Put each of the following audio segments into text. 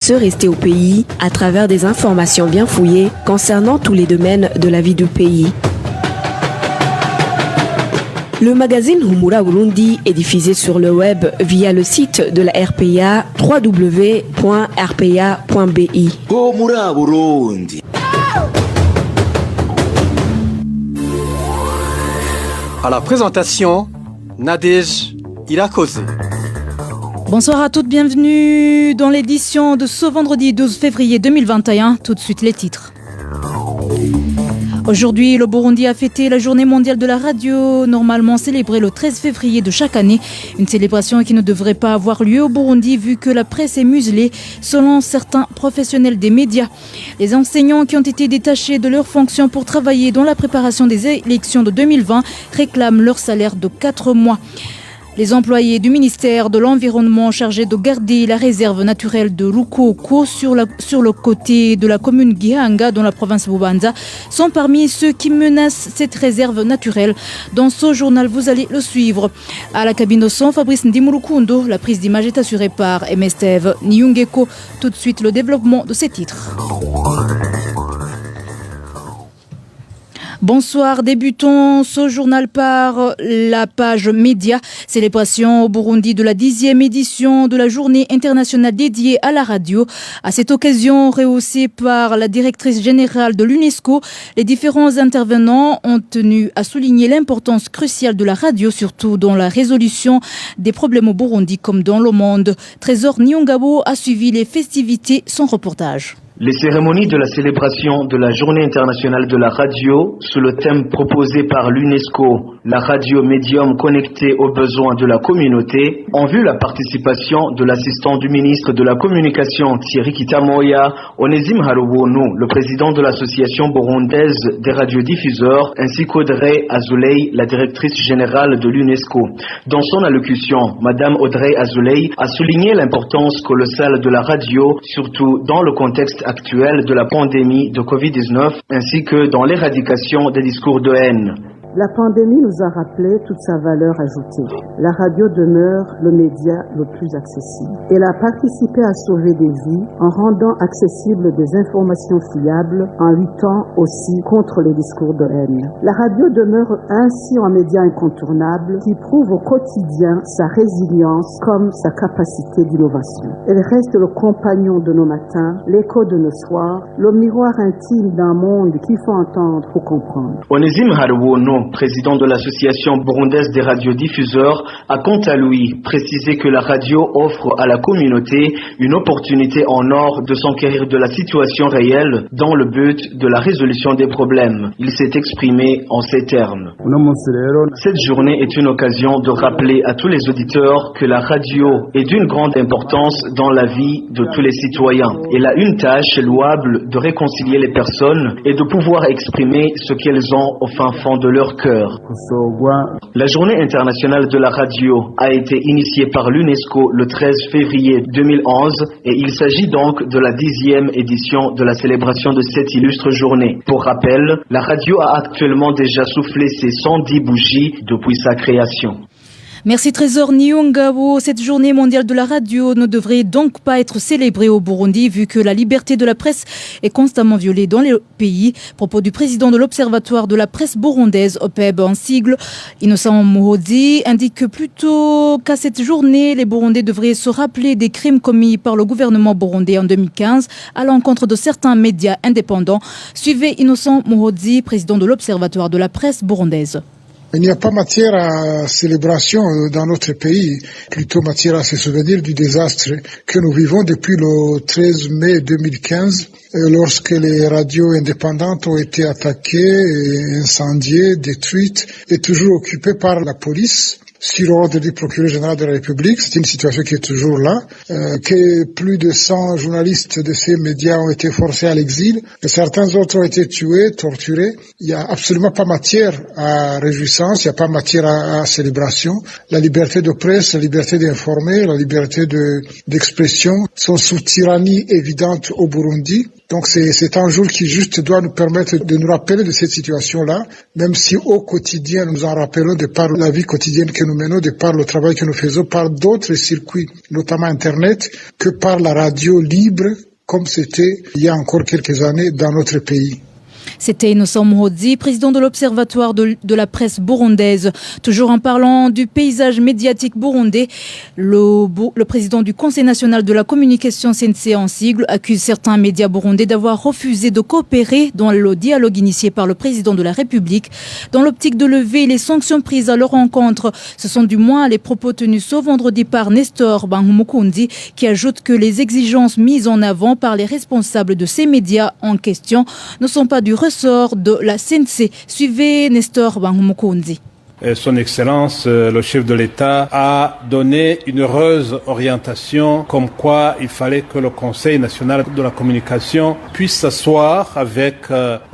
ceux restés au pays à travers des informations bien fouillées concernant tous les domaines de la vie du pays. Le magazine Humura Burundi est diffusé sur le web via le site de la RPA www.rpa.bi. Humura Burundi. À la présentation, Nadège Irakoze. Bonsoir à toutes, bienvenue dans l'édition de ce vendredi 12 février 2021. Tout de suite les titres. Aujourd'hui, le Burundi a fêté la journée mondiale de la radio, normalement célébrée le 13 février de chaque année. Une célébration qui ne devrait pas avoir lieu au Burundi vu que la presse est muselée, selon certains professionnels des médias. Les enseignants qui ont été détachés de leurs fonctions pour travailler dans la préparation des élections de 2020 réclament leur salaire de 4 mois. Les employés du ministère de l'Environnement chargés de garder la réserve naturelle de Rukoko sur le côté de la commune Gihanga dans la province Bubanza sont parmi ceux qui menacent cette réserve naturelle. Dans ce journal, vous allez le suivre. À la cabine de son, Fabrice Ndimurukundo, la prise d'image est assurée par Emesteve Nyungeko. Tout de suite, le développement de ces titres. Bonsoir, débutons ce journal par la page média. Célébration au Burundi de la 10e édition de la journée internationale dédiée à la radio. À cette occasion, rehaussée par la directrice générale de l'UNESCO, les différents intervenants ont tenu à souligner l'importance cruciale de la radio, surtout dans la résolution des problèmes au Burundi comme dans le monde. Trésor Nyongabo a suivi les festivités, son reportage. Les cérémonies de la célébration de la Journée internationale de la radio, sous le thème proposé par l'UNESCO, la radio médium connectée aux besoins de la communauté, ont vu la participation de l'assistant du ministre de la Communication Thierry Kitamoya, Onésime Harubonu, le président de l'association burundaise des radiodiffuseurs, ainsi qu'Audrey Azoulay, la directrice générale de l'UNESCO. Dans son allocution, Madame Audrey Azoulay a souligné l'importance colossale de la radio, surtout dans le contexte actuel de la pandémie de Covid-19 ainsi que dans l'éradication des discours de haine. La pandémie nous a rappelé toute sa valeur ajoutée. La radio demeure le média le plus accessible. Elle a participé à sauver des vies en rendant accessibles des informations fiables, en luttant aussi contre les discours de haine. La radio demeure ainsi un média incontournable qui prouve au quotidien sa résilience comme sa capacité d'innovation. Elle reste le compagnon de nos matins, l'écho de nos soirs, le miroir intime d'un monde qu'il faut entendre pour comprendre. Onésime Harubonu, président de l'association burundaise des radiodiffuseurs, a quant à lui précisé que la radio offre à la communauté une opportunité en or de s'enquérir de la situation réelle dans le but de la résolution des problèmes. Il s'est exprimé en ces termes. Cette journée est une occasion de rappeler à tous les auditeurs que la radio est d'une grande importance dans la vie de tous les citoyens. Elle a une tâche louable de réconcilier les personnes et de pouvoir exprimer ce qu'elles ont au fin fond de leur cœur. La journée internationale de la radio a été initiée par l'UNESCO le 13 février 2011 et il s'agit donc de la 10e édition de la célébration de cette illustre journée. Pour rappel, la radio a actuellement déjà soufflé ses 110 bougies depuis sa création. Merci Trésor Nyongabo. Cette journée mondiale de la radio ne devrait donc pas être célébrée au Burundi vu que la liberté de la presse est constamment violée dans le pays. Propos du président de l'Observatoire de la presse burundaise, OPEB en sigle, Innocent Muhozi, indique plutôt qu'à cette journée, les Burundais devraient se rappeler des crimes commis par le gouvernement burundais en 2015 à l'encontre de certains médias indépendants. Suivez Innocent Muhozi, président de l'Observatoire de la presse burundaise. Il n'y a pas matière à célébration dans notre pays, plutôt matière à se souvenir du désastre que nous vivons depuis le 13 mai 2015, lorsque les radios indépendantes ont été attaquées, incendiées, détruites et toujours occupées par la police. Sur ordre du procureur général de la République, c'est une situation qui est toujours là, que plus de 100 journalistes de ces médias ont été forcés à l'exil, et certains autres ont été tués, torturés. Il n'y a absolument pas matière à réjouissance, il n'y a pas matière à célébration. La liberté de presse, la liberté d'informer, la liberté d'expression sont sous tyrannie évidente au Burundi. Donc c'est un jour qui juste doit nous permettre de nous rappeler de cette situation-là, même si au quotidien nous en rappelons de par la vie quotidienne que nous menons, de par le travail que nous faisons, par d'autres circuits, notamment Internet, que par la radio libre, comme c'était il y a encore quelques années dans notre pays. C'était Innocent Muhodzi, président de l'Observatoire de la presse burundaise. Toujours en parlant du paysage médiatique burundais, le président du Conseil national de la communication CNC en sigle accuse certains médias burundais d'avoir refusé de coopérer dans le dialogue initié par le président de la République. Dans l'optique de lever les sanctions prises à leur encontre, ce sont du moins les propos tenus ce vendredi par Nestor Banhumukundi qui ajoute que les exigences mises en avant par les responsables de ces médias en question ne sont pas du ressort de la CNC. Suivez Nestor Banhumukundi. Son Excellence, le chef de l'État, a donné une heureuse orientation comme quoi il fallait que le Conseil national de la communication puisse s'asseoir avec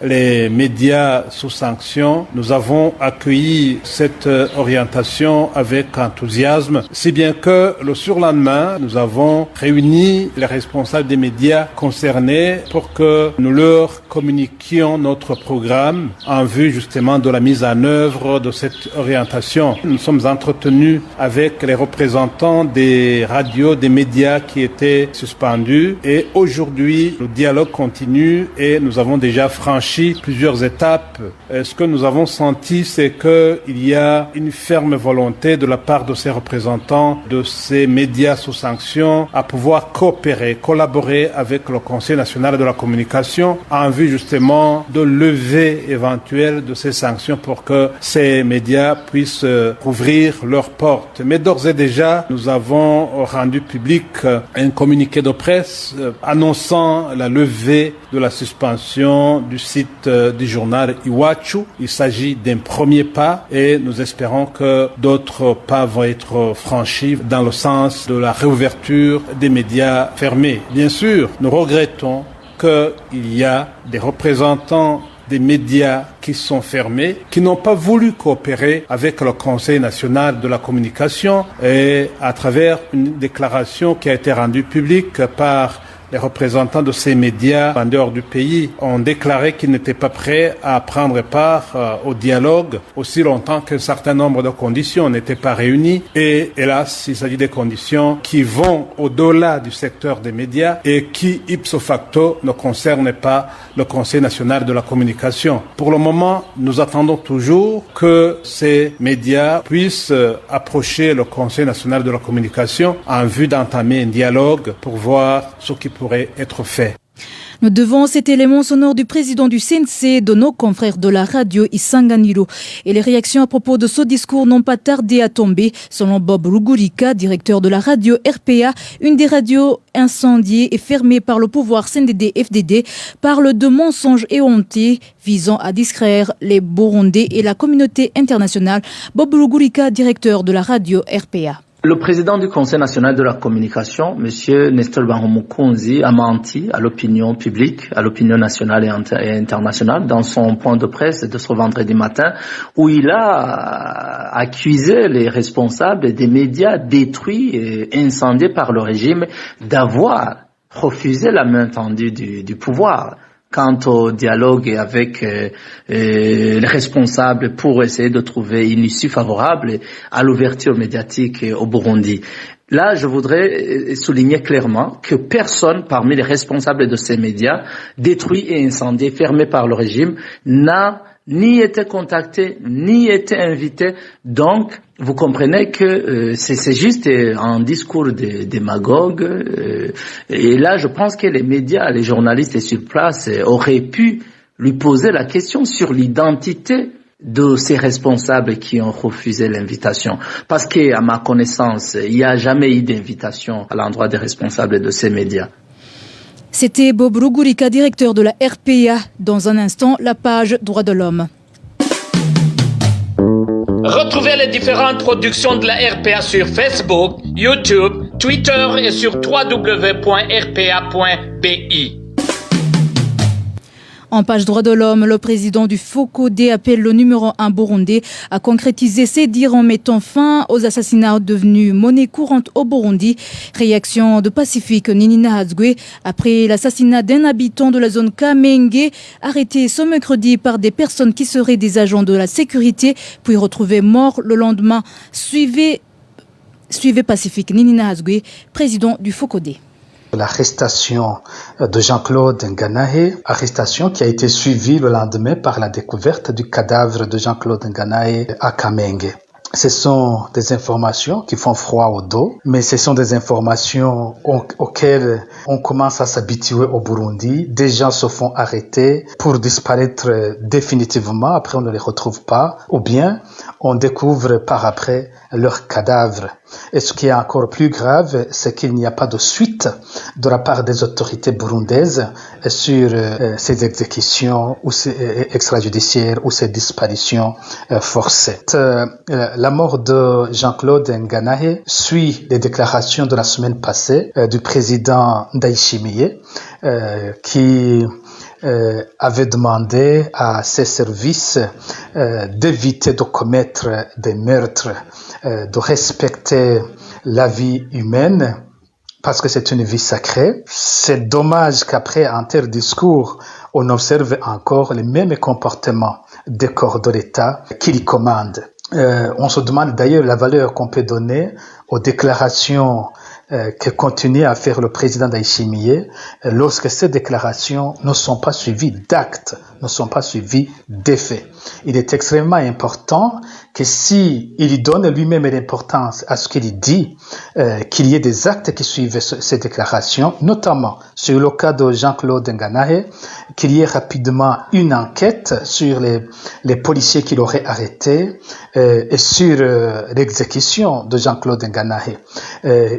les médias sous sanction. Nous avons accueilli cette orientation avec enthousiasme, si bien que le surlendemain, nous avons réuni les responsables des médias concernés pour que nous leur communiquions notre programme en vue justement de la mise en œuvre de cette orientation. Nous sommes entretenus avec les représentants des radios, des médias qui étaient suspendus et aujourd'hui le dialogue continue et nous avons déjà franchi plusieurs étapes. Ce que nous avons senti, c'est qu'il y a une ferme volonté de la part de ces représentants de ces médias sous sanction à pouvoir coopérer, collaborer avec le Conseil national de la communication en vue justement de lever éventuelle de ces sanctions pour que ces médias puissent ouvrir leurs portes. Mais d'ores et déjà, nous avons rendu public un communiqué de presse annonçant la levée de la suspension du site du journal Iwachu. Il s'agit d'un premier pas et nous espérons que d'autres pas vont être franchis dans le sens de la réouverture des médias fermés. Bien sûr, nous regrettons qu'il y a des représentants des médias qui sont fermés, qui n'ont pas voulu coopérer avec le Conseil national de la communication et à travers une déclaration qui a été rendue publique par les représentants de ces médias en dehors du pays ont déclaré qu'ils n'étaient pas prêts à prendre part au dialogue aussi longtemps qu'un certain nombre de conditions n'étaient pas réunies. Et hélas, il s'agit des conditions qui vont au-delà du secteur des médias et qui, ipso facto, ne concernent pas le Conseil national de la communication. Pour le moment, nous attendons toujours que ces médias puissent approcher le Conseil national de la communication en vue d'entamer un dialogue pour voir ce qui pourrait être fait. Nous devons cet élément sonore du président du CNC, de nos confrères de la radio Isanganiro. Et les réactions à propos de ce discours n'ont pas tardé à tomber. Selon Bob Rugurika, directeur de la radio RPA, une des radios incendiées et fermée par le pouvoir CNDD-FDD, parle de mensonges éhontés visant à distraire les Burundais et la communauté internationale. Bob Rugurika, directeur de la radio RPA. Le président du Conseil national de la communication, M. Nestor Banhumukundi, a menti à l'opinion publique, à l'opinion nationale et internationale dans son point de presse de ce vendredi matin où il a accusé les responsables des médias détruits et incendiés par le régime d'avoir refusé la main tendue du pouvoir quant au dialogue avec les responsables pour essayer de trouver une issue favorable à l'ouverture médiatique au Burundi. Là, je voudrais souligner clairement que personne parmi les responsables de ces médias, détruits et incendiés, fermés par le régime, n'a ni été contacté, ni été invité. Donc, vous comprenez que c'est juste un discours de démagogue. Et là, je pense que les médias, les journalistes sur place auraient pu lui poser la question sur l'identité de ces responsables qui ont refusé l'invitation. Parce qu'à ma connaissance, il n'y a jamais eu d'invitation à l'endroit des responsables de ces médias. C'était Bob Rugurika, directeur de la RPA. Dans un instant, la page Droits de l'homme. Retrouvez les différentes productions de la RPA sur Facebook, YouTube, Twitter et sur www.rpa.bi. En page droit de l'homme, le président du FOCODE appelle le numéro 1 burundais à concrétiser ses dires en mettant fin aux assassinats devenus monnaie courante au Burundi. Réaction de Pacifique Ninina Hazgwe après l'assassinat d'un habitant de la zone Kamenge, arrêté ce mercredi par des personnes qui seraient des agents de la sécurité, puis retrouvés morts le lendemain. Suivez Pacifique Ninina Hazgwe, président du FOCODE. L'arrestation de Jean-Claude Nganahe, arrestation qui a été suivie le lendemain par la découverte du cadavre de Jean-Claude Nganahe à Kamenge. Ce sont des informations qui font froid au dos, mais ce sont des informations auxquelles on commence à s'habituer au Burundi. Des gens se font arrêter pour disparaître définitivement, après on ne les retrouve pas, ou bien on découvre par après leurs cadavres. Et ce qui est encore plus grave, c'est qu'il n'y a pas de suite de la part des autorités burundaises sur ces exécutions ou ces extrajudiciaires ou ces disparitions forcées. La mort de Jean-Claude Nganahe suit les déclarations de la semaine passée du président Ndayishimiye qui avait demandé à ses services d'éviter de commettre des meurtres, de respecter la vie humaine parce que c'est une vie sacrée. C'est dommage qu'après un tel discours, on observe encore les mêmes comportements des corps de l'État qui les commandent. On se demande d'ailleurs la valeur qu'on peut donner aux déclarations que continue à faire le président Ndayishimiye lorsque ces déclarations ne sont pas suivies d'actes, ne sont pas suivies d'effets. Il est extrêmement important que si il donne lui-même l'importance à ce qu'il dit, qu'il y ait des actes qui suivent ces déclarations, notamment sur le cas de Jean-Claude Nganahe, qu'il y ait rapidement une enquête sur les policiers qui l'auraient arrêté et sur l'exécution de Jean-Claude Nganahe.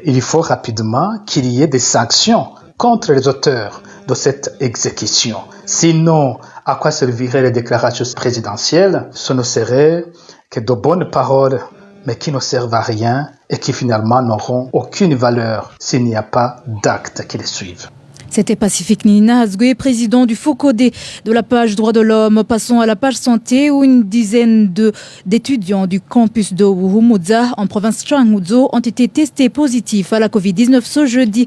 Il faut rapidement qu'il y ait des sanctions contre les auteurs de cette exécution. Sinon, à quoi serviraient les déclarations présidentielles? Ce ne serait que de bonnes paroles, mais qui ne servent à rien et qui finalement n'auront aucune valeur s'il n'y a pas d'actes qui les suivent. C'était Pacifique Ninina Hazgwe, président du FOCODE de la page droits de l'homme. Passons à la page santé où une dizaine d'étudiants du campus de Buhumuza en province Changuzo ont été testés positifs à la Covid-19 ce jeudi.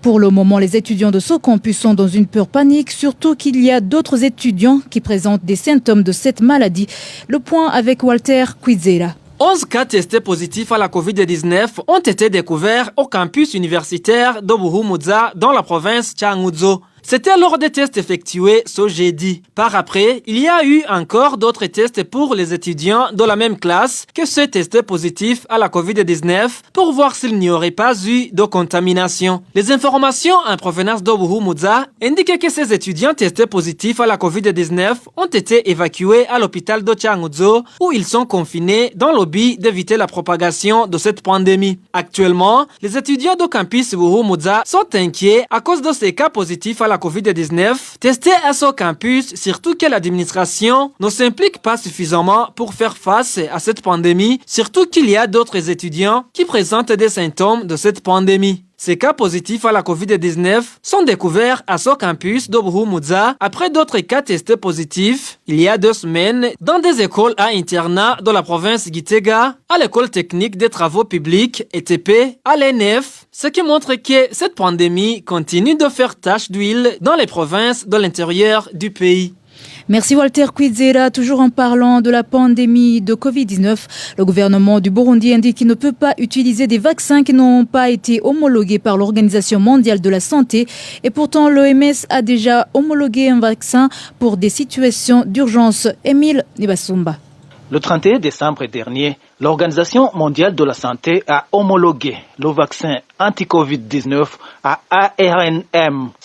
Pour le moment, les étudiants de ce campus sont dans une pure panique, surtout qu'il y a d'autres étudiants qui présentent des symptômes de cette maladie. Le point avec Walter Kwizera. 11 cas testés positifs à la Covid-19 ont été découverts au campus universitaire de Buhumuza dans la province Changuzo. C'était lors des tests effectués ce jeudi. Par après, il y a eu encore d'autres tests pour les étudiants de la même classe que ceux testés positifs à la Covid-19 pour voir s'il n'y aurait pas eu de contamination. Les informations en provenance de Buhumuza indiquent que ces étudiants testés positifs à la Covid-19 ont été évacués à l'hôpital de Changuzo où ils sont confinés dans le but d'éviter la propagation de cette pandémie. Actuellement, les étudiants du campus Buhumuza sont inquiets à cause de ces cas positifs à la Covid-19 testés à ce campus, surtout que l'administration ne s'implique pas suffisamment pour faire face à cette pandémie, surtout qu'il y a d'autres étudiants qui présentent des symptômes de cette pandémie. Ces cas positifs à la Covid-19 sont découverts à ce campus de Buhumuza après d'autres cas testés positifs il y a 2 semaines dans des écoles à internat de la province Gitega, à l'école technique des travaux publics ETP, à l'ENF, ce qui montre que cette pandémie continue de faire tache d'huile dans les provinces de l'intérieur du pays. Merci Walter Kwizera. Toujours en parlant de la pandémie de Covid-19, le gouvernement du Burundi indique qu'il ne peut pas utiliser des vaccins qui n'ont pas été homologués par l'Organisation mondiale de la santé. Et pourtant, l'OMS a déjà homologué un vaccin pour des situations d'urgence. Émile Nibasumba. Le 31 décembre dernier, l'Organisation mondiale de la santé a homologué le vaccin anti-Covid-19 à ARNM-CoMIRN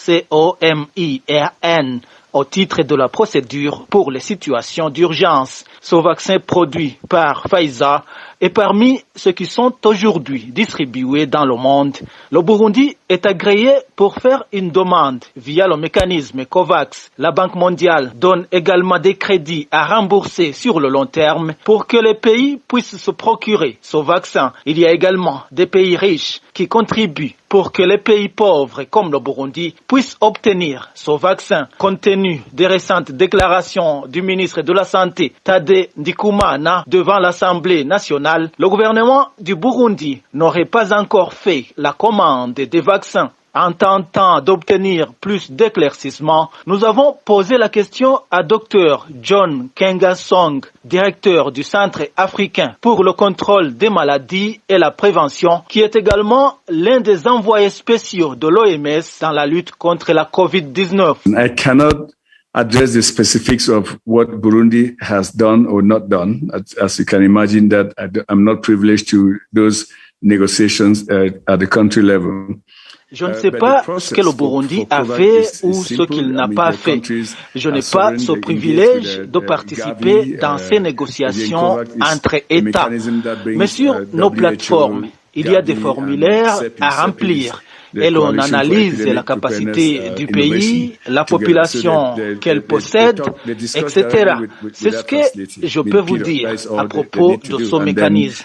au titre de la procédure pour les situations d'urgence. Ce vaccin produit par Pfizer Et parmi ceux qui sont aujourd'hui distribués dans le monde, le Burundi est agréé pour faire une demande via le mécanisme COVAX. La Banque mondiale donne également des crédits à rembourser sur le long terme pour que les pays puissent se procurer ce vaccin. Il y a également des pays riches qui contribuent pour que les pays pauvres comme le Burundi puissent obtenir ce vaccin. Compte tenu des récentes déclarations du ministre de la Santé, Tade Ndikumana, devant l'Assemblée nationale, le gouvernement du Burundi n'aurait pas encore fait la commande des vaccins. En tentant d'obtenir plus d'éclaircissements, nous avons posé la question à Dr John Kengasong, directeur du Centre africain pour le contrôle des maladies et la prévention, qui est également l'un des envoyés spéciaux de l'OMS dans la lutte contre la COVID-19. I cannot address the specifics of what Burundi has done or not done. As you can imagine, that I'm not privileged to those negotiations at the country level. Je ne sais pas ce que le Burundi a fait ou ce qu'il n'a pas fait. Je n'ai pas ce privilège de participer dans ces négociations entre États. Mais sur nos plateformes, il y a des formulaires à remplir. Et l'on analyse la capacité du pays, la population qu'elle possède, etc. C'est ce que je peux vous dire à propos de ce mécanisme.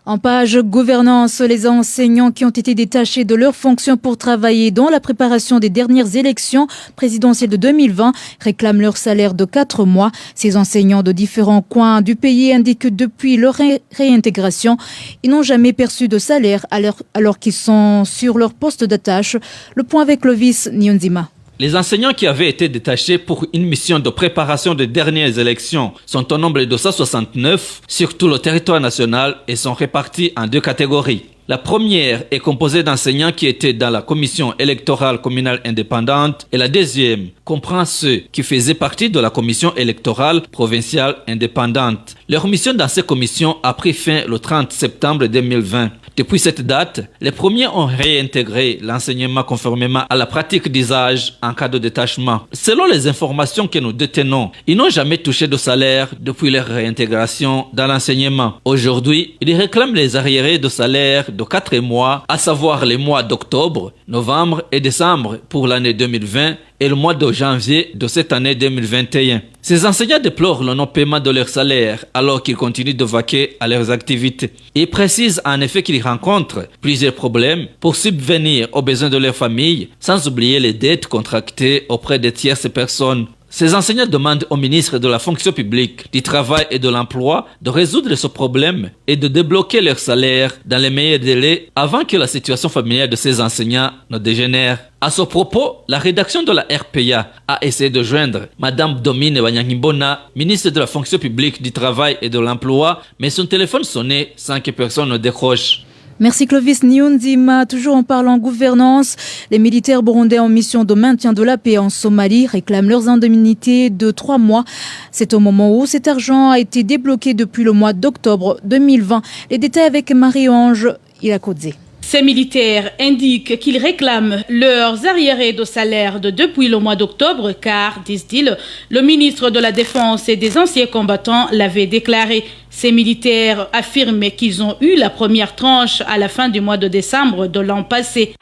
En page gouvernance, les enseignants qui ont été détachés de leurs fonctions pour travailler dans la préparation des dernières élections présidentielles de 2020 réclament leur salaire de 4 mois. Ces enseignants de différents coins du pays indiquent que depuis leur réintégration, ils n'ont jamais perçu de salaire alors qu'ils sont sur leur poste d'attache. Le point avec Clovis Nyonzima. Les enseignants qui avaient été détachés pour une mission de préparation des dernières élections sont au nombre de 169 sur tout le territoire national et sont répartis en 2 catégories. La première est composée d'enseignants qui étaient dans la commission électorale communale indépendante et la deuxième comprend ceux qui faisaient partie de la commission électorale provinciale indépendante. Leur mission dans ces commissions a pris fin le 30 septembre 2020. Depuis cette date, les premiers ont réintégré l'enseignement conformément à la pratique d'usage en cas de détachement. Selon les informations que nous détenons, ils n'ont jamais touché de salaire depuis leur réintégration dans l'enseignement. Aujourd'hui, ils réclament les arriérés de salaire de 4 mois, à savoir les mois d'octobre, novembre et décembre pour l'année 2020 et le mois de janvier de cette année 2021. Ces enseignants déplorent le non-paiement de leur salaire alors qu'ils continuent de vaquer à leurs activités. Ils précisent en effet qu'ils rencontrent plusieurs problèmes pour subvenir aux besoins de leur famille, sans oublier les dettes contractées auprès des tierces personnes. Ces enseignants demandent au ministre de la fonction publique, du travail et de l'emploi de résoudre ce problème et de débloquer leur salaire dans les meilleurs délais avant que la situation familiale de ces enseignants ne dégénère. À ce propos, la rédaction de la RPA a essayé de joindre Madame Domine Wanyangimbona, ministre de la fonction publique, du travail et de l'emploi, mais son téléphone sonnait sans que personne ne décroche. Merci Clovis Nyonzima. Toujours en parlant gouvernance, les militaires burundais en mission de maintien de la paix en Somalie réclament leurs indemnités de 3 mois. C'est au moment où cet argent a été débloqué depuis le mois d'octobre 2020. Les détails avec Marie-Ange Irakodze. Ces militaires indiquent qu'ils réclament leurs arriérés de salaire depuis le mois d'octobre car, disent-ils, le ministre de la Défense et des anciens combattants l'avait déclaré. Ces militaires affirment qu'ils ont eu la première tranche à la fin du mois de décembre de l'an passé.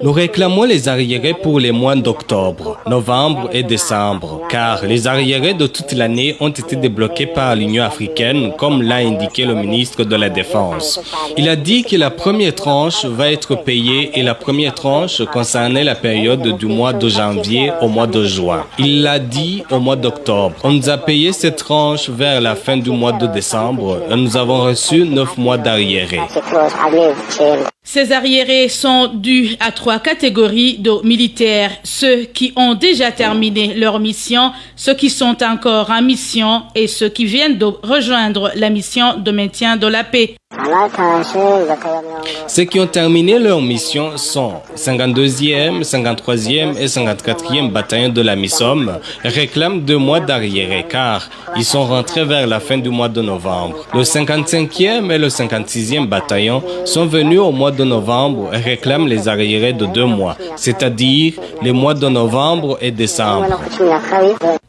Nous réclamons les arriérés pour les mois d'octobre, novembre et décembre, car les arriérés de toute l'année ont été débloqués par l'Union africaine, comme l'a indiqué le ministre de la Défense. Il a dit que la première tranche va être payée et la première tranche concernait la période du mois de janvier au mois de juin. Il l'a dit au mois d'octobre. On nous a payé cette tranche vers la fin du mois de décembre et nous avons reçu 9 mois d'arriérés. Ces arriérés sont dus à 3 catégories de militaires. Ceux qui ont déjà terminé leur mission, ceux qui sont encore en mission et ceux qui viennent de rejoindre la mission de maintien de la paix. Ceux qui ont terminé leur mission sont 52e, 53e et 54e bataillon de la MISOM réclament 2 mois d'arriéré car ils sont rentrés vers la fin du mois de novembre. Le 55e et le 56e bataillon sont venus au mois de novembre et réclament les arriérés de 2 mois, c'est-à-dire les mois de novembre et décembre.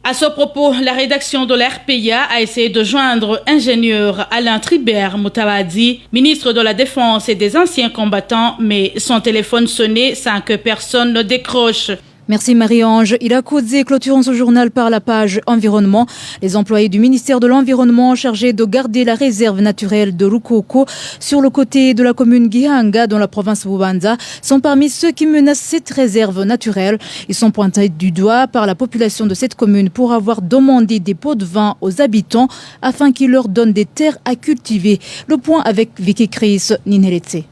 À ce propos, la rédaction de la RPA a essayé de joindre ingénieur Alain Tribert Moutawadi, ministre de la Défense et des anciens combattants, mais son téléphone sonnait sans que personne ne décroche. Merci Marie-Ange. Irakoudze, clôturons ce journal par la page environnement. Les employés du ministère de l'Environnement chargés de garder la réserve naturelle de Rukoko sur le côté de la commune Gihanga dans la province Bubanza sont parmi ceux qui menacent cette réserve naturelle. Ils sont pointés du doigt par la population de cette commune pour avoir demandé des pots de vin aux habitants afin qu'ils leur donnent des terres à cultiver. Le point avec Vicky Chris Nineletse.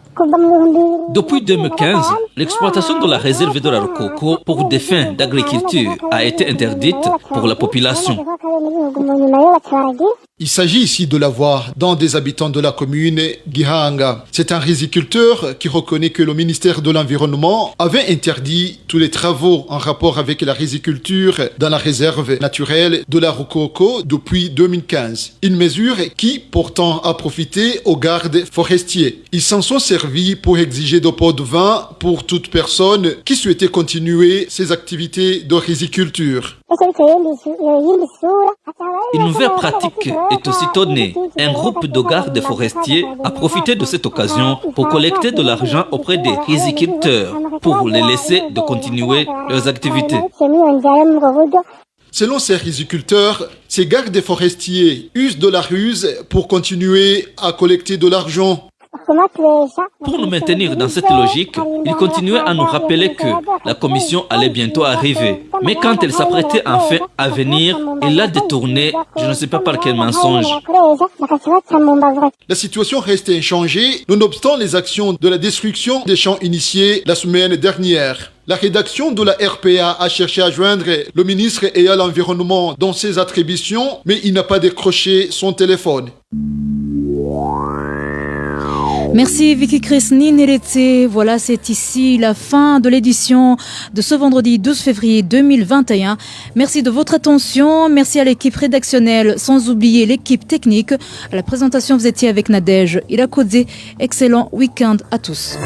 Depuis 2015, l'exploitation de la réserve de la Rukoko pour des fins d'agriculture a été interdite pour la population. Il s'agit ici de la voir dans des habitants de la commune Gihanga. C'est un riziculteur qui reconnaît que le ministère de l'Environnement avait interdit tous les travaux en rapport avec la riziculture dans la réserve naturelle de la Rukoko depuis 2015. Une mesure qui, pourtant, a profité aux gardes forestiers. Ils s'en sont servis pour exiger des pots de vin pour toute personne qui souhaitait continuer ses activités de riziculture. Une nouvelle pratique est aussitôt née. Un groupe de gardes forestiers a profité de cette occasion pour collecter de l'argent auprès des riziculteurs pour les laisser de continuer leurs activités. Selon ces riziculteurs, ces gardes forestiers usent de la ruse pour continuer à collecter de l'argent. Pour nous maintenir dans cette logique, il continuait à nous rappeler que la commission allait bientôt arriver. Mais quand elle s'apprêtait enfin à venir, il l'a détournée, je ne sais pas par quel mensonge. La situation reste inchangée, nonobstant les actions de la destruction des champs initiées la semaine dernière. La rédaction de la RPA a cherché à joindre le ministre ayant l'environnement dans ses attributions, mais il n'a pas décroché son téléphone. Merci Vicky Chris Nineletse. Voilà, c'est ici la fin de l'édition de ce vendredi 12 février 2021. Merci de votre attention. Merci à l'équipe rédactionnelle, sans oublier l'équipe technique. À la présentation, vous étiez avec Nadège Irakoudze. Excellent week-end à tous.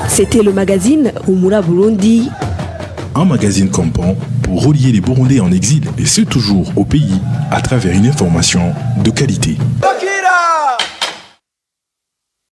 C'était le magazine Humura Burundi. Un magazine comprend pour relier les Burundais en exil et ceux toujours au pays à travers une information de qualité.